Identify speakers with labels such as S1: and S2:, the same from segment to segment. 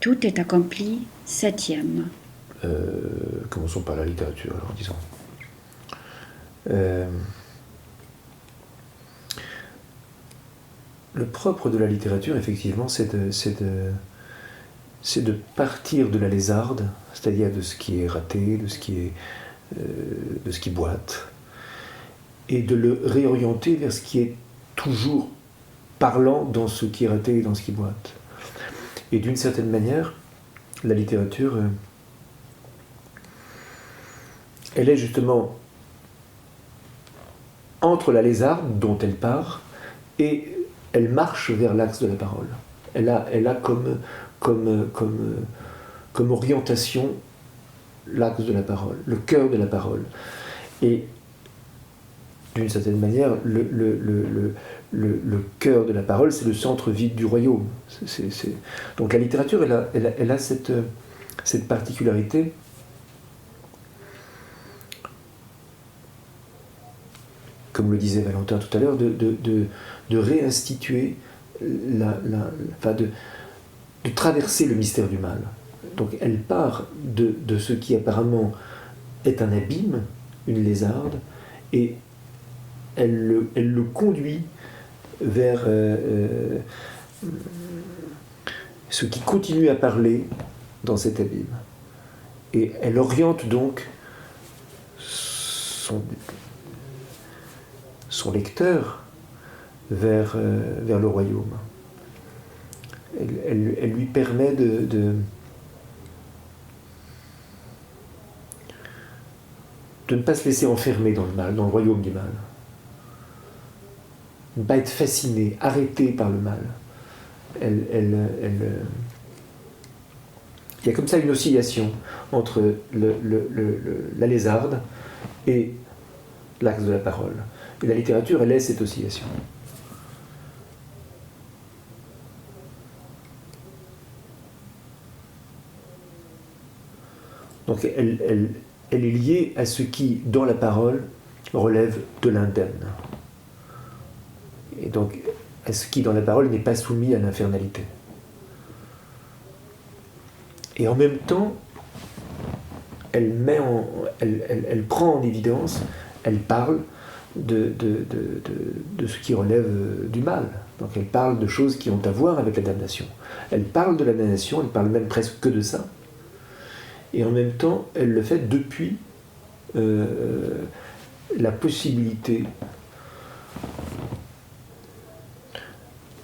S1: Tout est accompli, 7e.
S2: Commençons par la littérature, alors disons. Le propre de la littérature, effectivement, c'est de partir de la lézarde, c'est-à-dire de ce qui est raté, de ce qui boite, et de le réorienter vers ce qui est toujours parlant dans ce qui est raté et dans ce qui boite. Et d'une certaine manière, la littérature, elle est justement entre la lézarde dont elle part et elle marche vers l'axe de la parole. Elle a comme orientation l'axe de la parole, le cœur de la parole. Et d'une certaine manière, le cœur de la parole, c'est le centre vide du royaume. Donc la littérature, elle a cette particularité comme le disait Valentin tout à l'heure, de réinstituer, de traverser le mystère du mal. Donc elle part de ce qui apparemment est un abîme, une lézarde, et elle le conduit vers ce qui continue à parler dans cet abîme. Et elle oriente donc son lecteur vers le royaume. Elle lui permet de ne pas se laisser enfermer dans le mal, dans le royaume du mal. De ne pas être fasciné, arrêté par le mal. Il y a comme ça une oscillation entre la lézarde et l'axe de la parole. Et la littérature, elle est cette oscillation. Donc elle est liée à ce qui, dans la parole, relève de l'indemne. Et donc à ce qui, dans la parole, n'est pas soumis à l'infernalité. Et en même temps, elle prend en évidence, elle parle de ce qui relève du mal. Donc elle parle de choses qui ont à voir avec la damnation. Elle parle de la damnation, elle parle même presque que de ça. Et en même temps, elle le fait depuis la possibilité,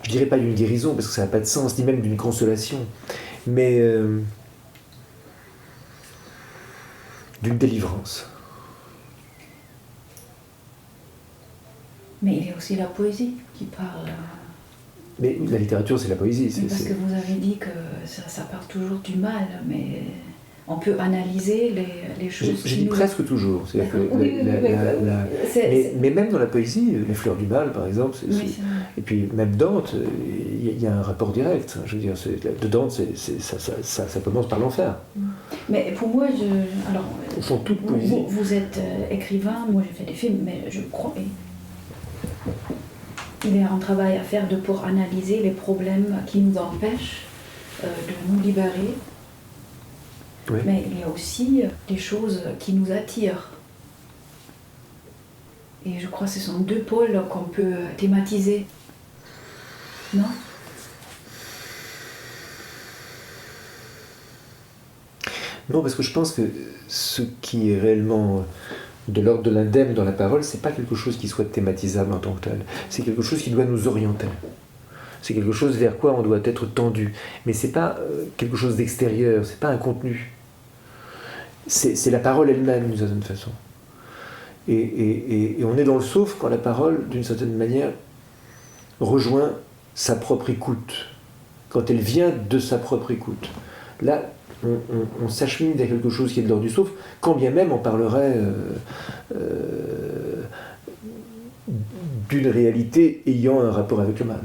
S2: je dirais pas d'une guérison, parce que ça n'a pas de sens, ni même d'une consolation, mais d'une délivrance.
S3: Mais il y a aussi la poésie qui parle.
S2: Mais la littérature, c'est la poésie.
S3: Parce que vous avez dit que ça parle toujours du mal, mais on peut analyser les choses.
S2: J'ai dit presque toujours. Mais même dans la poésie, les fleurs du mal, par exemple, et puis même Dante, il y a un rapport direct. Je veux dire, de Dante, ça commence par l'enfer.
S3: Mais pour moi,
S2: Au fond, toute poésie.
S3: Vous êtes écrivain, moi j'ai fait des films, mais je crois. Il y a un travail à faire pour analyser les problèmes qui nous empêchent de nous libérer.
S2: Oui.
S3: Mais il y a aussi des choses qui nous attirent. Et je crois que ce sont deux pôles qu'on peut thématiser. Non ?
S2: Non, parce que je pense que ce qui est réellement de l'ordre de l'indemne dans la parole, c'est pas quelque chose qui soit thématisable en tant que tel. C'est quelque chose qui doit nous orienter. C'est quelque chose vers quoi on doit être tendu. Mais c'est pas quelque chose d'extérieur, c'est pas un contenu. C'est la parole elle-même, d'une certaine façon. Et on est dans le sauf quand la parole, d'une certaine manière, rejoint sa propre écoute. Quand elle vient de sa propre écoute. Là, on s'achemine vers quelque chose qui est de l'ordre du sauf, quand bien même on parlerait d'une réalité ayant un rapport avec le mal.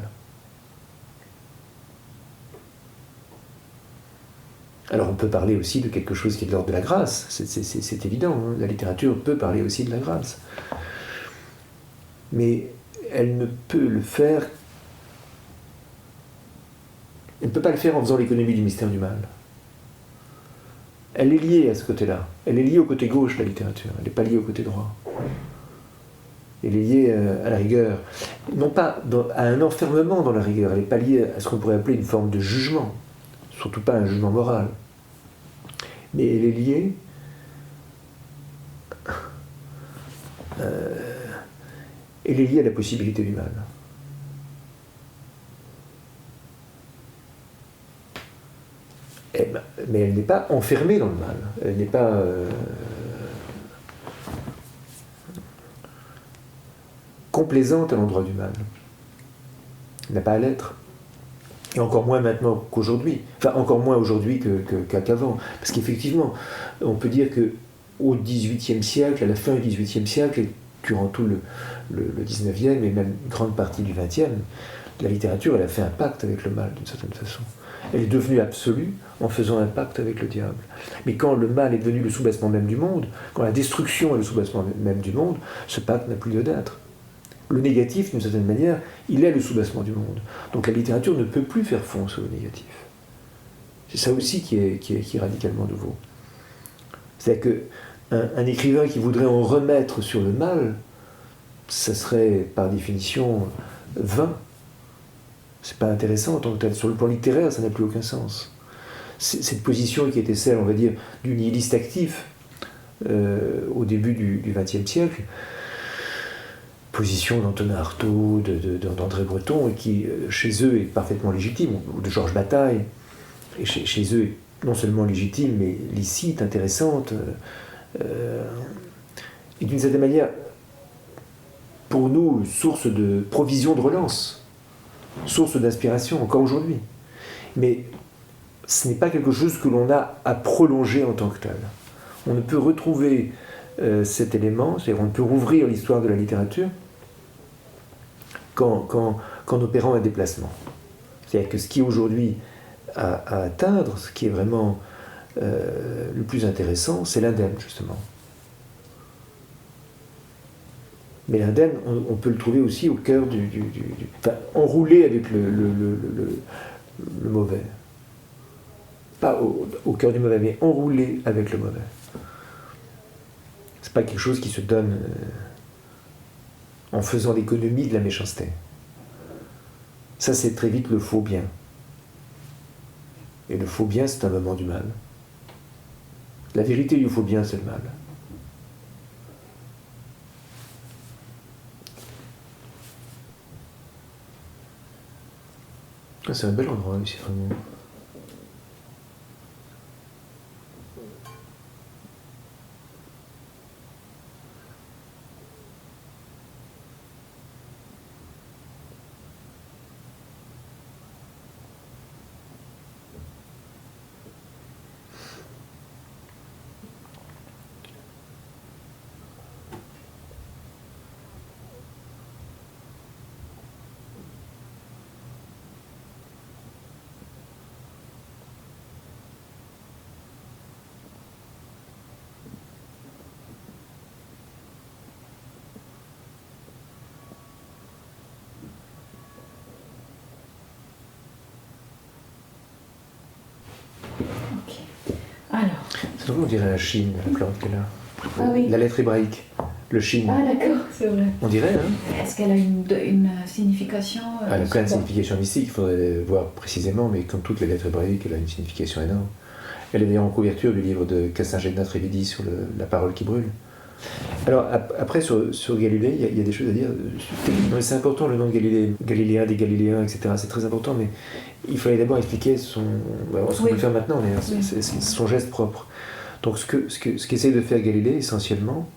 S2: Alors on peut parler aussi de quelque chose qui est de l'ordre de la grâce, c'est évident, hein. La littérature peut parler aussi de la grâce. Mais elle ne peut le faire Elle ne peut pas le faire en faisant l'économie du mystère du mal. Elle est liée à ce côté-là. Elle est liée au côté gauche, la littérature. Elle n'est pas liée au côté droit. Elle est liée à la rigueur. Non pas à un enfermement dans la rigueur. Elle n'est pas liée à ce qu'on pourrait appeler une forme de jugement. Surtout pas un jugement moral. Mais elle est liée à la possibilité du mal. Mais elle n'est pas enfermée dans le mal. Elle n'est pas complaisante à l'endroit du mal. Elle n'a pas à l'être. Et encore moins maintenant qu'aujourd'hui. Enfin, encore moins aujourd'hui qu'avant. Parce qu'effectivement, on peut dire qu'au XVIIIe siècle, à la fin du XVIIIe siècle, et durant tout le XIXe et même une grande partie du XXe, la littérature, elle a fait un pacte avec le mal, d'une certaine façon. Elle est devenue absolue en faisant un pacte avec le diable. Mais quand le mal est devenu le soubassement même du monde, quand la destruction est le soubassement même du monde, ce pacte n'a plus lieu d'être. Le négatif, d'une certaine manière, il est le soubassement du monde. Donc la littérature ne peut plus faire fond sur le négatif. C'est ça aussi qui est radicalement nouveau. C'est-à-dire qu'un écrivain qui voudrait en remettre sur le mal, ça serait par définition vain. C'est pas intéressant en tant que tel. Sur le plan littéraire, ça n'a plus aucun sens. Cette position qui était celle, on va dire, du nihiliste actif au début du XXe siècle, position d'Antonin Artaud, d'André Breton, et qui, chez eux, est parfaitement légitime, ou de Georges Bataille, et chez eux, est non seulement légitime, mais licite, intéressante, et d'une certaine manière, pour nous, source de provision de relance, source d'inspiration, encore aujourd'hui. Mais ce n'est pas quelque chose que l'on a à prolonger en tant que tel. On ne peut retrouver cet élément, c'est-à-dire on ne peut rouvrir l'histoire de la littérature qu'en opérant un déplacement. C'est-à-dire que ce qui est aujourd'hui à atteindre, ce qui est vraiment le plus intéressant, c'est l'indemne, justement. Mais l'indemne, on peut le trouver aussi au cœur enfin, enroulé avec le mauvais. Pas au cœur du mauvais, mais enroulé avec le mauvais. C'est pas quelque chose qui se donne en faisant l'économie de la méchanceté. Ça, c'est très vite le faux bien. Et le faux bien, c'est un moment du mal. La vérité du faux bien, c'est le mal. Ah, c'est un bel endroit ici, vraiment.
S3: Alors.
S2: C'est drôle, on dirait la Chine, la plante qu'elle a.
S3: Ah oui.
S2: La lettre hébraïque, le Chine.
S3: Ah d'accord, c'est vrai.
S2: On dirait, hein.
S3: Est-ce qu'elle a une signification
S2: Elle a plein de significations mystiques, il faudrait voir précisément, mais comme toutes les lettres hébraïques, elle a une signification énorme. Elle est d'ailleurs en couverture du livre de Cassagena Trivedi sur la parole qui brûle. Alors, après, sur Galilée, il y a des choses à dire. C'est important le nom de Galilée, Galiléen, des Galiléens, etc. C'est très important, mais il fallait d'abord expliquer ce qu'on peut le faire maintenant, mais c'est son geste propre. Donc, ce qu'essaie de faire Galilée, essentiellement,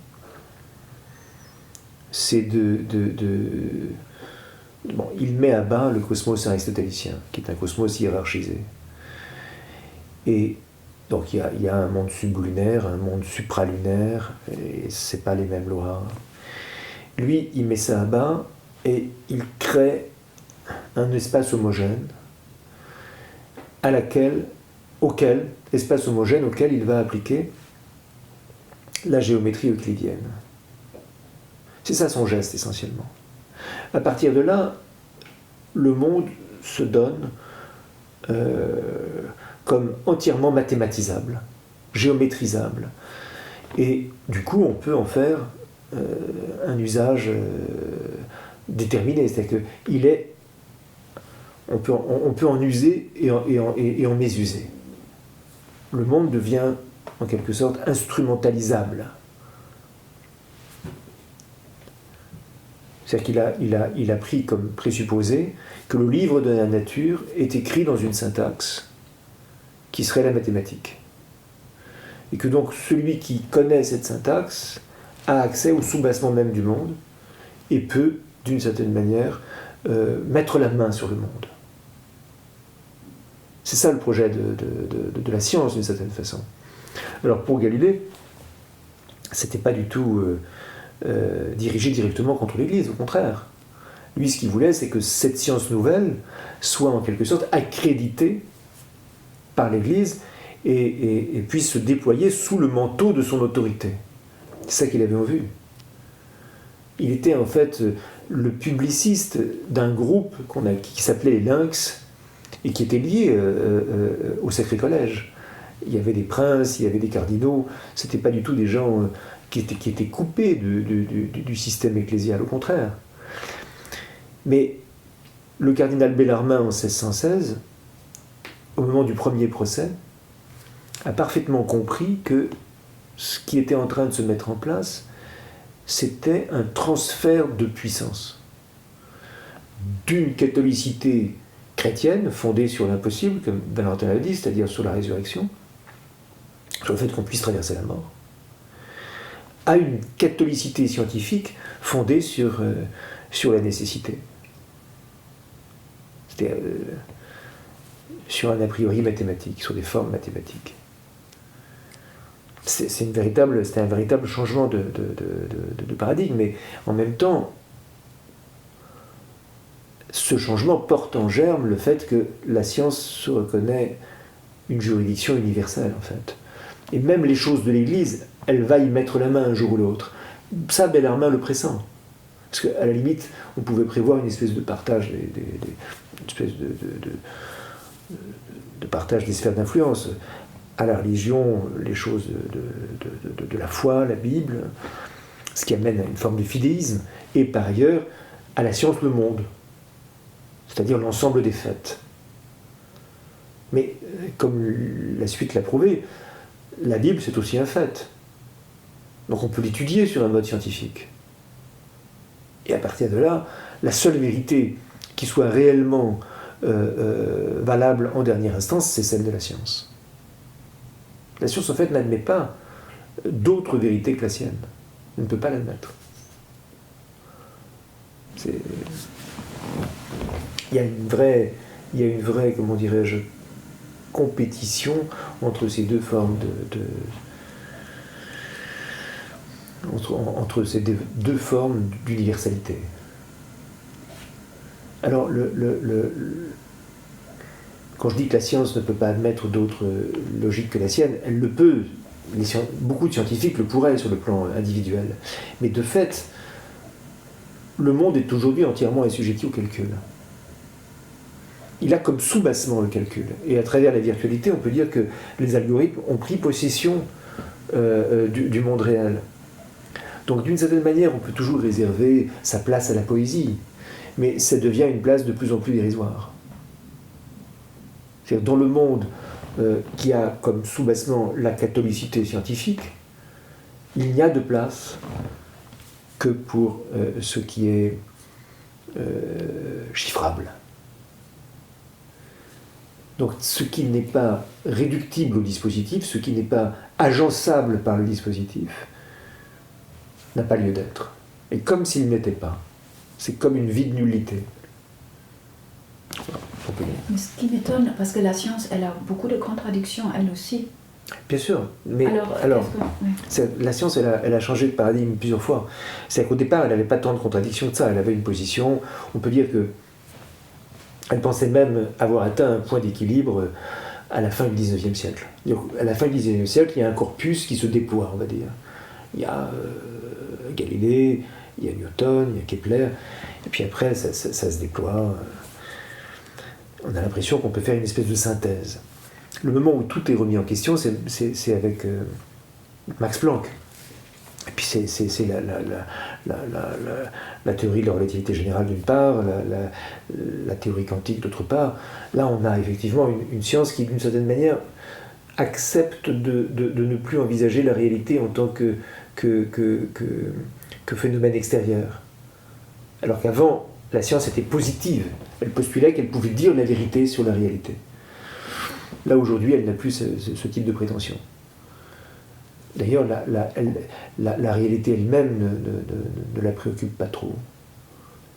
S2: c'est bon, il met à bas le cosmos aristotélicien, qui est un cosmos hiérarchisé. Et donc il y a un monde sublunaire, un monde supralunaire, et c'est pas les mêmes lois. Lui, il met ça à bas et il crée un espace homogène espace homogène auquel il va appliquer la géométrie euclidienne. C'est ça son geste essentiellement. À partir de là, le monde se donne comme entièrement mathématisable, géométrisable. Et du coup, on peut en faire un usage déterminé. C'est-à-dire qu'on peut en user et en mésuser. Le monde devient en quelque sorte instrumentalisable. C'est-à-dire qu'il a pris comme présupposé que le livre de la nature est écrit dans une syntaxe qui serait la mathématique. Et que donc celui qui connaît cette syntaxe a accès au soubassement même du monde et peut, d'une certaine manière, mettre la main sur le monde. C'est ça le projet de la science, d'une certaine façon. Alors pour Galilée, c'était pas du tout dirigé directement contre l'Église, au contraire. Lui, ce qu'il voulait, c'est que cette science nouvelle soit en quelque sorte accréditée par l'Église et puisse se déployer sous le manteau de son autorité. C'est ça qu'il avait en vue. Il était en fait le publiciste d'un groupe qui s'appelait les Lynx et qui était lié au Sacré Collège. Il y avait des princes, il y avait des cardinaux, c'était pas du tout des gens qui étaient coupés du système ecclésial, au contraire. Mais le cardinal Bellarmin en 1616, au moment du premier procès, a parfaitement compris que ce qui était en train de se mettre en place, c'était un transfert de puissance d'une catholicité chrétienne fondée sur l'impossible, comme Valentin l'a dit, c'est-à-dire sur la résurrection, sur le fait qu'on puisse traverser la mort, à une catholicité scientifique fondée sur la nécessité. C'était sur un a priori mathématique, sur des formes mathématiques. C'était un véritable changement de paradigme, mais en même temps, ce changement porte en germe le fait que la science se reconnaît une juridiction universelle, en fait. Et même les choses de l'Église, elle va y mettre la main un jour ou l'autre. Ça, Bellarmin le pressent. Parce qu'à la limite, on pouvait prévoir une espèce de partage une espèce de partage des sphères d'influence. À la religion, les choses de la foi, la Bible, ce qui amène à une forme de fidéisme, et par ailleurs, à la science, le monde, c'est-à-dire l'ensemble des faits. Mais, comme la suite l'a prouvé, la Bible, c'est aussi un fait. Donc on peut l'étudier sur un mode scientifique. Et à partir de là, la seule vérité qui soit réellement valable en dernière instance, c'est celle de la science. La science, en fait, n'admet pas d'autre vérité que la sienne. Elle ne peut pas l'admettre. Il y a une vraie, comment dirais-je, compétition entre ces deux formes entre ces deux formes d'universalité. Alors, quand je dis que la science ne peut pas admettre d'autres logiques que la sienne, elle le peut. Beaucoup de scientifiques le pourraient sur le plan individuel. Mais de fait, le monde est aujourd'hui entièrement assujetti au calcul. Il a comme soubassement le calcul. Et à travers la virtualité, on peut dire que les algorithmes ont pris possession du monde réel. Donc d'une certaine manière, on peut toujours réserver sa place à la poésie, mais ça devient une place de plus en plus dérisoire. C'est-à-dire dans le monde qui a comme soubassement la catholicité scientifique, il n'y a de place que pour ce qui est chiffrable. Donc ce qui n'est pas réductible au dispositif, ce qui n'est pas agençable par le dispositif, n'a pas lieu d'être. Et comme s'il n'était pas. C'est comme une vide nullité.
S3: Mais ce qui m'étonne, parce que la science, elle a beaucoup de contradictions, elle aussi.
S2: Bien sûr, mais la science, elle a changé de paradigme plusieurs fois. C'est-à-dire qu'au départ, elle n'avait pas tant de contradictions que ça. Elle avait une position, on peut dire que elle pensait même avoir atteint un point d'équilibre à la fin du XIXe siècle. Donc, à la fin du XIXe siècle, il y a un corpus qui se déploie, on va dire. Il y a Galilée, il y a Newton, il y a Kepler, et puis après, ça se déploie. on a l'impression qu'on peut faire une espèce de synthèse. Le moment où tout est remis en question, c'est avec Max Planck. Et puis c'est la théorie de la relativité générale d'une part, la théorie quantique d'autre part. Là, on a effectivement une science qui, d'une certaine manière, accepte de ne plus envisager la réalité en tant que phénomène extérieur. Alors qu'avant, la science était positive. Elle postulait qu'elle pouvait dire la vérité sur la réalité. Là, aujourd'hui, elle n'a plus ce type de prétention. D'ailleurs, la réalité elle-même ne la préoccupe pas trop,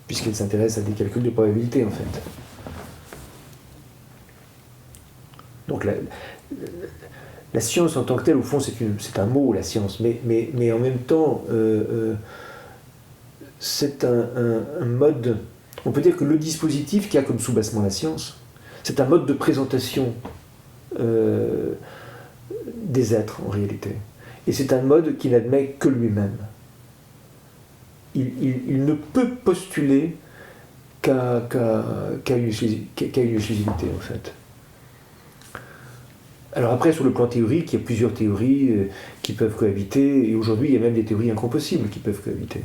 S2: puisqu'elle s'intéresse à des calculs de probabilité, en fait. Donc, la science en tant que telle, au fond, c'est un mot, la science, mais en même temps, c'est un mode... On peut dire que le dispositif qui a comme soubassement la science, c'est un mode de présentation des êtres, en réalité. Et c'est un mode qui n'admet que lui-même. Il ne peut postuler qu'à une exclusivité, en fait. Alors après, sur le plan théorique, il y a plusieurs théories qui peuvent cohabiter, et aujourd'hui, il y a même des théories incompossibles qui peuvent cohabiter.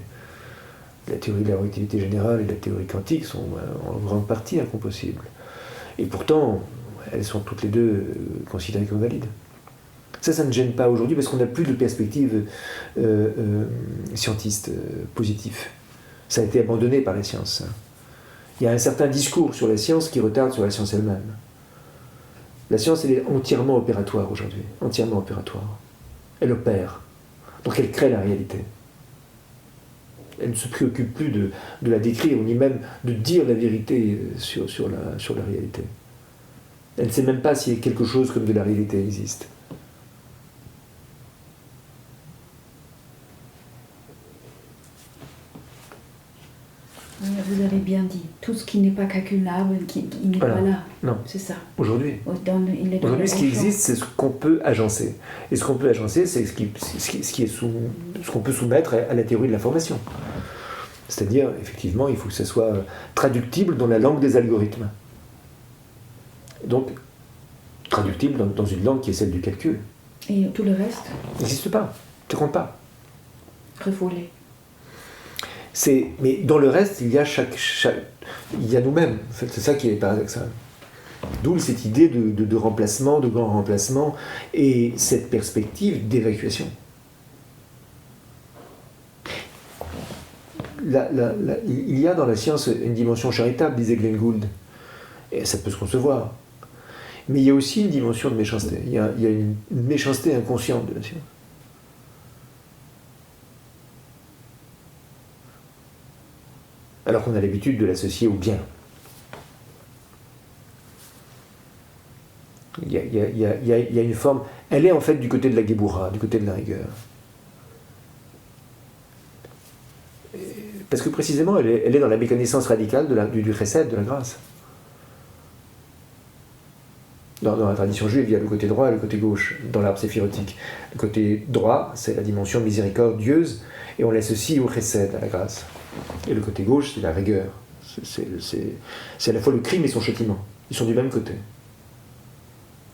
S2: La théorie de la relativité générale et la théorie quantique sont en grande partie incompossibles. Et pourtant, elles sont toutes les deux considérées comme valides. Ça ne gêne pas aujourd'hui parce qu'on n'a plus de perspective scientiste positive. Ça a été abandonné par la science. Il y a un certain discours sur la science qui retarde sur la science elle-même. La science, elle est entièrement opératoire aujourd'hui, entièrement opératoire. Elle opère, donc elle crée la réalité. Elle ne se préoccupe plus de la décrire, ni même de dire la vérité sur la réalité. Elle ne sait même pas si quelque chose comme de la réalité existe.
S3: Vous avez bien dit, tout ce qui n'est pas calculable, il n'est pas là.
S2: Non.
S3: C'est ça.
S2: Aujourd'hui, ce qui existe, c'est ce qu'on peut agencer. Et ce qu'on peut agencer, c'est ce qu'on peut soumettre à la théorie de l'information. C'est-à-dire, effectivement, il faut que ça soit traductible dans la langue des algorithmes. Donc, traductible dans une langue qui est celle du calcul.
S3: Et tout le reste
S2: N'existe pas, ne compte pas.
S3: Refoulé.
S2: Mais dans le reste, il y a nous-mêmes. En fait, c'est ça qui est paradoxal. D'où cette idée de remplacement, de grand remplacement, et cette perspective d'évacuation. Il y a dans la science une dimension charitable, disait Glenn Gould, et ça peut se concevoir. Mais il y a aussi une dimension de méchanceté. Il y a une méchanceté inconsciente de la science. Alors qu'on a l'habitude de l'associer au bien. Il y a une forme... Elle est en fait du côté de la Geburah, du côté de la rigueur. Parce que précisément, elle est dans la méconnaissance radicale du chesed, de la grâce. Dans la tradition juive, il y a le côté droit et le côté gauche, dans l'arbre séphirotique. Le côté droit, c'est la dimension miséricordieuse, et on l'associe au chesed, à la grâce. Et le côté gauche, c'est la rigueur. C'est à la fois le crime et son châtiment. Ils sont du même côté.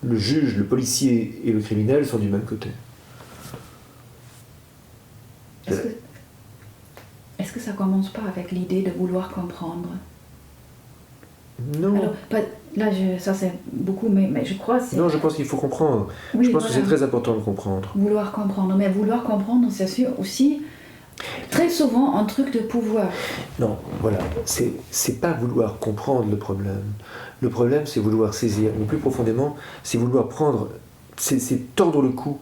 S2: Le juge, le policier et le criminel sont du même côté.
S3: Est-ce que ça commence pas avec l'idée de vouloir comprendre?
S2: Non.
S3: Alors, là, ça c'est beaucoup, mais je crois que c'est...
S2: Non, je pense qu'il faut comprendre.
S3: Oui,
S2: je pense que
S3: voilà.
S2: c'est très important de comprendre.
S3: Vouloir comprendre, mais vouloir comprendre, c'est sûr aussi très souvent un truc de pouvoir.
S2: Non, voilà. C'est pas vouloir comprendre le problème. Le problème, c'est vouloir saisir. Mais plus profondément, c'est vouloir prendre... C'est tordre le cou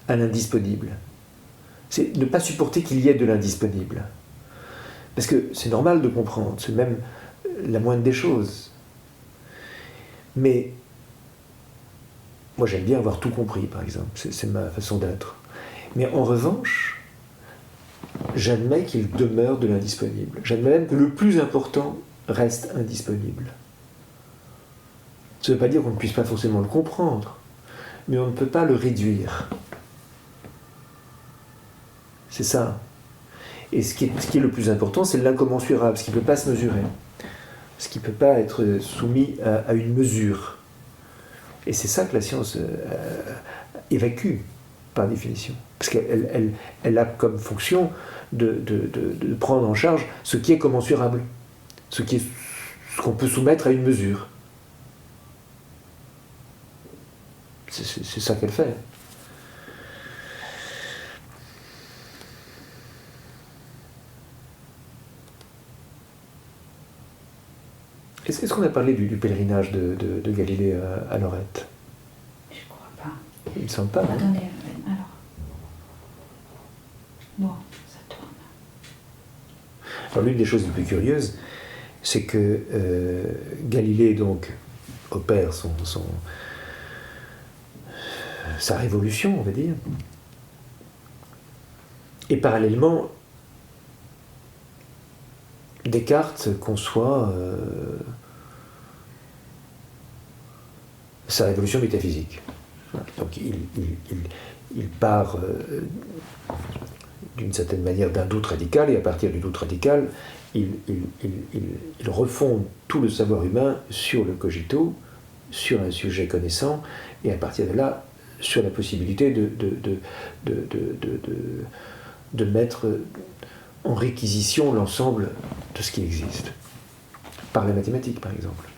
S2: à l'indisponible. C'est ne pas supporter qu'il y ait de l'indisponible. Parce que c'est normal de comprendre, c'est même la moindre des choses. Mais moi j'aime bien avoir tout compris, par exemple, c'est ma façon d'être. Mais en revanche, j'admets qu'il demeure de l'indisponible. J'admets même que le plus important reste indisponible. Ça ne veut pas dire qu'on ne puisse pas forcément le comprendre, mais on ne peut pas le réduire. C'est ça. Et ce qui est le plus important, c'est l'incommensurable, ce qui ne peut pas se mesurer. ce qui ne peut pas être soumis à une mesure. Et c'est ça que la science évacue, par définition. Parce qu'elle a comme fonction de prendre en charge ce qui est commensurable, ce qu'on peut soumettre à une mesure. C'est ça qu'elle fait. Est-ce qu'on a parlé du pèlerinage de Galilée à Lorette?
S3: Je crois pas.
S2: Il me semble pas. Hein.
S3: Attendez, alors. Non, ça tourne.
S2: Alors l'une des choses les plus curieuses, c'est que Galilée donc opère sa révolution, on va dire, et parallèlement Descartes conçoit sa révolution métaphysique. Donc il part d'une certaine manière d'un doute radical, et à partir du doute radical, il refonde tout le savoir humain sur le cogito, sur un sujet connaissant, et à partir de là, sur la possibilité de mettre en réquisition l'ensemble de ce qui existe, par les mathématiques par exemple.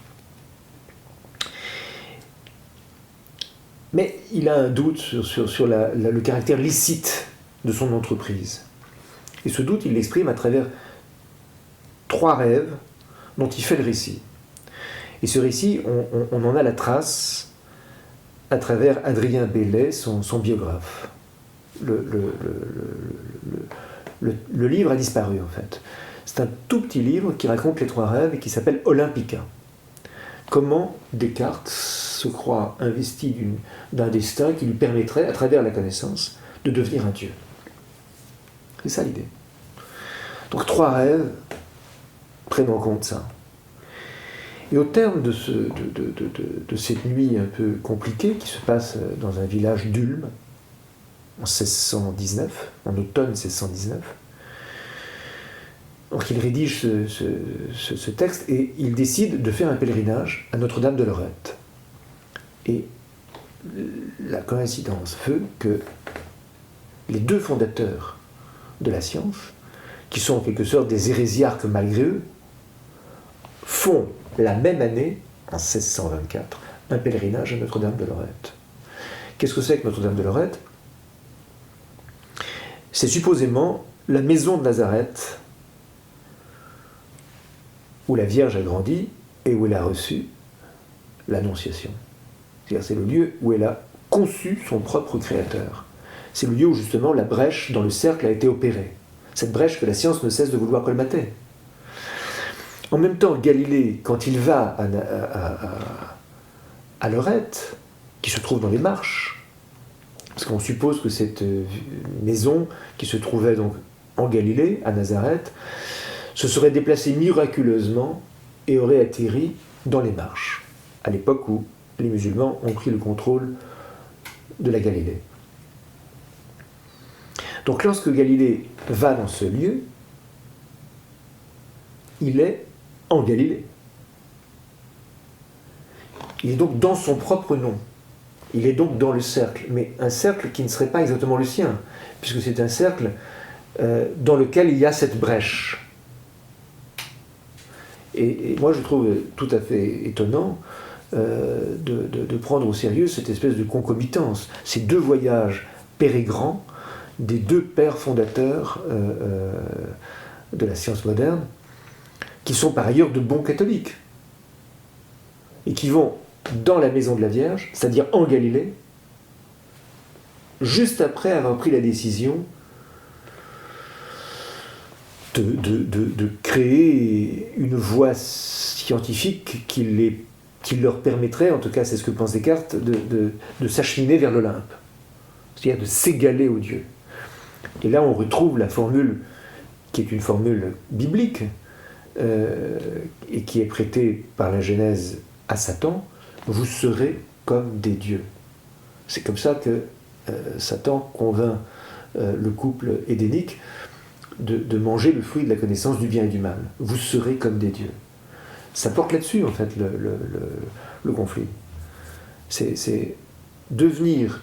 S2: Mais il a un doute sur le caractère licite de son entreprise. Et ce doute, il l'exprime à travers 3 rêves dont il fait le récit. Et ce récit, on en a la trace à travers Adrien Bellet, son biographe. Le livre a disparu en fait. C'est un tout petit livre qui raconte les 3 rêves et qui s'appelle Olympica. Comment Descartes se croit investi d'un destin qui lui permettrait, à travers la connaissance, de devenir un dieu. C'est ça l'idée. Donc 3 rêves prennent en compte ça. Et au terme de cette nuit un peu compliquée qui se passe dans un village d'Ulm, en 1619, en automne 1619. Donc il rédige ce texte et il décide de faire un pèlerinage à Notre-Dame de Lorette. Et la coïncidence veut que les 2 fondateurs de la science, qui sont en quelque sorte des hérésiarques malgré eux, font la même année, en 1624, un pèlerinage à Notre-Dame de Lorette. Qu'est-ce que c'est que Notre-Dame de Lorette ? C'est supposément la maison de Nazareth où la Vierge a grandi et où elle a reçu l'Annonciation. C'est-à-dire c'est le lieu où elle a conçu son propre créateur. C'est le lieu où justement la brèche dans le cercle a été opérée. Cette brèche que la science ne cesse de vouloir colmater. En même temps, Galilée, quand il va à Lorette, qui se trouve dans les Marches, parce qu'on suppose que cette maison, qui se trouvait donc en Galilée, à Nazareth, se serait déplacée miraculeusement et aurait atterri dans les Marches, à l'époque où les musulmans ont pris le contrôle de la Galilée. Donc lorsque Galilée va dans ce lieu, il est en Galilée. Il est donc dans son propre nom. Il est donc dans le cercle, mais un cercle qui ne serait pas exactement le sien, puisque c'est un cercle dans lequel il y a cette brèche. Et moi je trouve tout à fait étonnant de prendre au sérieux cette espèce de concomitance, ces 2 voyages pérégrants des 2 pères fondateurs de la science moderne, qui sont par ailleurs de bons catholiques, et qui vont dans la maison de la Vierge, c'est-à-dire en Galilée, juste après avoir pris la décision de créer une voie scientifique qui leur permettrait, en tout cas c'est ce que pense Descartes, de s'acheminer vers l'Olympe, c'est-à-dire de s'égaler aux dieux. Et là on retrouve la formule qui est une formule biblique et qui est prêtée par la Genèse à Satan: vous serez comme des dieux. C'est comme ça que Satan convainc le couple édénique de manger le fruit de la connaissance du bien et du mal. Vous serez comme des dieux. Ça porte là-dessus, en fait, le conflit. C'est devenir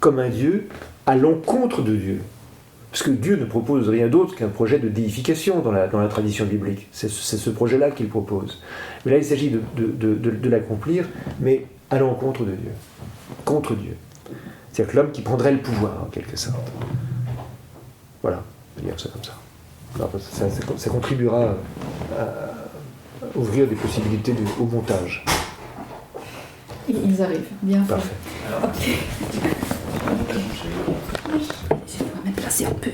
S2: comme un Dieu à l'encontre de Dieu. Parce que Dieu ne propose rien d'autre qu'un projet de déification dans la tradition biblique. C'est ce projet-là qu'il propose. Mais là, il s'agit de l'accomplir, mais à l'encontre de Dieu. Contre Dieu. C'est-à-dire que l'homme qui prendrait le pouvoir, en quelque sorte. Voilà, on peut dire ça comme ça. Alors, ça contribuera à ouvrir des possibilités au montage.
S3: Ils arrivent, bien fait.
S2: Parfait.
S3: Ok. Je vais me placer un peu.